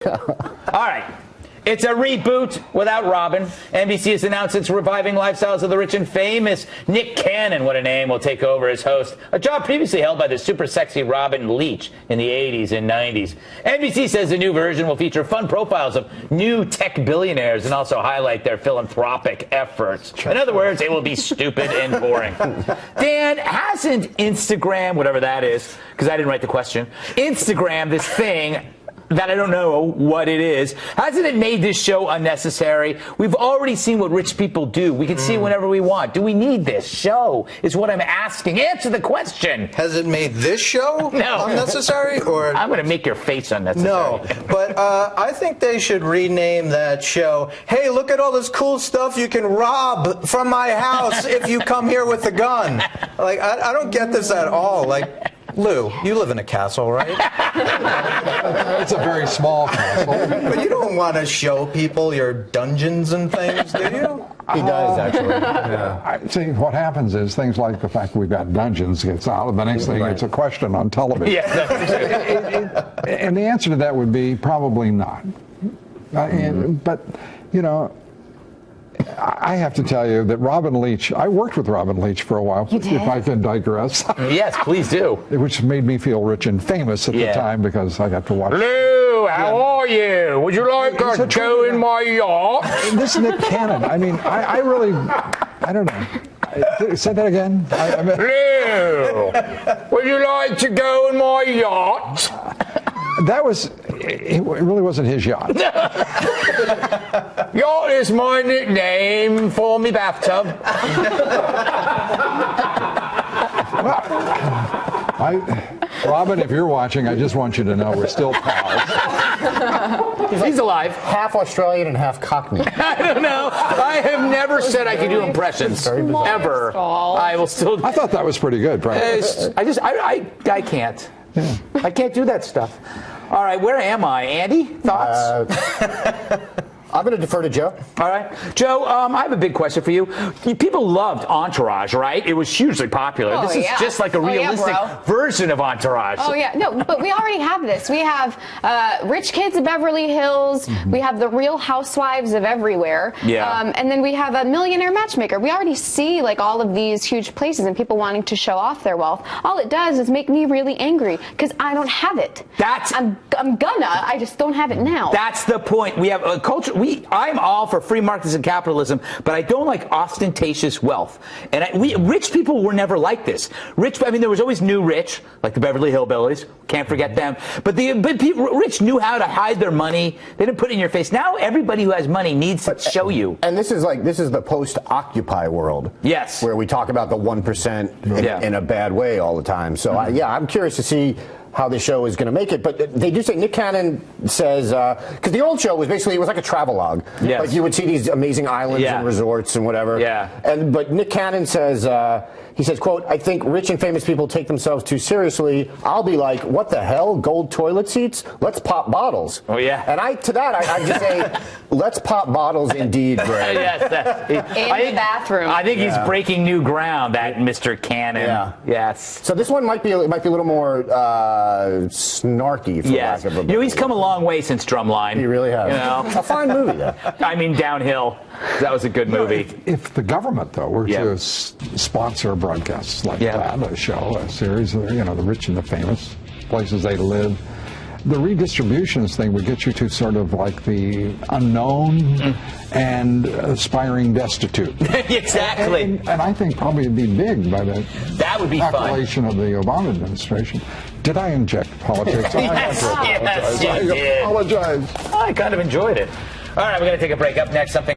All right. It's a reboot without Robin. NBC has announced it's reviving lifestyles of the rich and famous. Nick Cannon, what a name, will take over as host, a job previously held by the super sexy Robin Leach in the 80s and 90s. NBC says the new version will feature fun profiles of new tech billionaires and also highlight their philanthropic efforts. In other words, it will be stupid and boring. Dan, hasn't Instagram, whatever that is, because I didn't write the question, Instagram, this thing that I don't know what it is, hasn't it made this show unnecessary? We've already seen what rich people do. We can see whenever we want. Do we need this show is what I'm asking. Answer the question. Has it made this show unnecessary? Or I'm going to make your face unnecessary. No, but I think they should rename that show, hey, look at all this cool stuff you can rob from my house if you come here with a gun. Like, I don't get this at all. Like, Lou, you live in a castle, right? It's a very small castle. But you don't want to show people your dungeons and things, do you? He does, actually. Yeah. See, what happens is things like the fact we've got dungeons gets out, and the next thing it's a question on television. And the answer to that would be probably not. But, you know, I have to tell you that Robin Leach, I worked with Robin Leach for a while, if I can digress. Yes, please do. Which made me feel rich and famous at the time because I got to watch. Lou, how are you? Would you like to go in my yacht? This Nick Cannon, I mean, I really, I don't know. Say that again. Lou, would you like to go in my yacht? That was, it really wasn't his yacht. Yacht is my nickname for me bathtub. Robin, if you're watching, I just want you to know we're still pals. He's alive. Half Australian and half Cockney. I don't know. I have never said I could do impressions. Ever. I will still. I thought that was pretty good, probably. I can't. Yeah. I can't do that stuff. All right, where am I? Andy, thoughts? I'm going to defer to Joe. All right. Joe, I have a big question for you. People loved Entourage, right? It was hugely popular. Oh, this is just like a realistic version of Entourage. Oh, yeah. No, but we already have this. We have Rich Kids of Beverly Hills. We have the Real Housewives of everywhere. Yeah. And then we have a Millionaire Matchmaker. We already see like all of these huge places and people wanting to show off their wealth. All it does is make me really angry because I don't have it. I just don't have it now. That's the point. We have a culture. I'm all for free markets and capitalism, but I don't like ostentatious wealth. And rich people were never like this. There was always new rich, like the Beverly Hillbillies. Can't forget them. But rich knew how to hide their money. They didn't put it in your face. Now everybody who has money needs to show you. And this is the post-Occupy world. Yes. Where we talk about the 1% in a bad way all the time. So I'm curious to see how the show is going to make it. But they do say, Nick Cannon says, because the old show was basically, it was like a travelogue. Yes. Like you would see these amazing islands and resorts and whatever. Yeah. But Nick Cannon says, he says, quote, I think rich and famous people take themselves too seriously. I'll be like, what the hell? Gold toilet seats? Let's pop bottles. Oh, yeah. And I just say, let's pop bottles indeed, Greg. Yes. In the bathroom. I think he's breaking new ground, that Mr. Cannon. Yeah. Yes. So this one might be a little more snarky, for lack of a better he's come a long way since Drumline. He really has. A fine movie, though. I mean, Downhill. That was a good movie. If the government, though, were to sponsor broadcasts like that, a show, a series, the rich and the famous, places they live, the redistributions thing would get you to sort of like the unknown and aspiring destitute. Exactly. And I think probably it'd be big by the appellation of the Obama administration. Did I inject politics? Yes, you did. I apologize. I kind of enjoyed it. All right, we're going to take a break. Up next, something